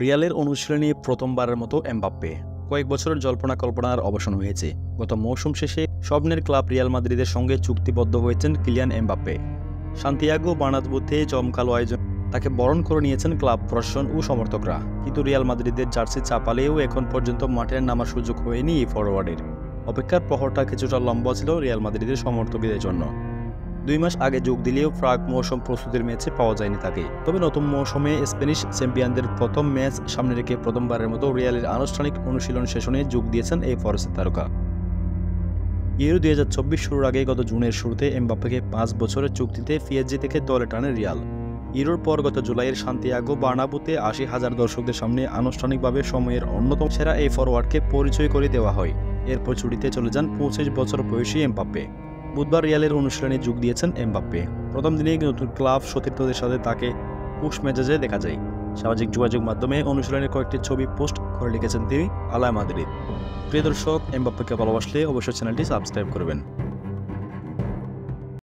রিয়ালের অনুশীলনে প্রথমবারের মতো এমবাপ্পে। কয়েক বছরের জল্পনা কল্পনার অবসান হয়েছে। গত মৌসুম শেষে স্বপ্নের ক্লাব রিয়াল মাদ্রিদের সঙ্গে চুক্তিবদ্ধ হয়েছেন কিলিয়ান এমবাপ্পে। সান্তিয়াগো বার্নাব্যুতে জমকালো আয়োজন তাকে বরণ করে নিয়েছেন ক্লাব প্রশাসন ও সমর্থকরা। কিন্তু রিয়াল মাদ্রিদের জার্সি চাপালেও এখন পর্যন্ত মাঠে নামার সুযোগ হয়নি এই ফরোয়ার্ডের। অপেক্ষার প্রহরটা কিছুটা লম্বা ছিল রিয়াল মাদ্রিদের সমর্থকদের জন্য। 2 মাস আগে যোগ দিলেও প্রাক মৌসুম প্রস্তুতির ম্যাচে পাওয়া যায়নি তাকে। তবে নতুন মৌসুমে স্প্যানিশ চ্যাম্পিয়নদের প্রথম ম্যাচ সামনে রেখে প্রথমবারের মতো রিয়ালের আনুষ্ঠানিক অনুশীলন সেশনে যোগ দিয়েছেন এই ফরাসি তারকা। ইউরো 2024 শুরুর আগে গত জুনের শুরুতে এমবাপ্পেকে 5 বছরের চুক্তিতে পিএসজি থেকে দলে টানে রিয়াল। ইউরোর পর গত জুলাইয়ের সান্তিয়াগো বার্নাব্যুতে 80,000 দর্শকদের সামনে আনুষ্ঠানিকভাবে সময়ের অন্যতম সেরা এই ফরোয়ার্ডকে পরিচয় করে দেওয়া হয়। এরপর ছুটিতে চলে যান 25 বছর বয়সী এমবাপ্পে। বুধবার রিয়ালের অনুশীলনে যোগ দিয়েছেন এমবাপ্পে। প্রথম দিনেই নতুন ক্লাব সতীর্থদের সাথে তাকে খুশ মেজাজে দেখা যায়। সামাজিক যোগাযোগ মাধ্যমে অনুশীলনের কয়েকটি ছবি পোস্ট করে লিখেছেন তিনি, আলা মাদ্রিদ। প্রিয় দর্শক, এমবাপ্পেকে ভালোবাসলে অবশ্যই চ্যানেলটি সাবস্ক্রাইব করবেন।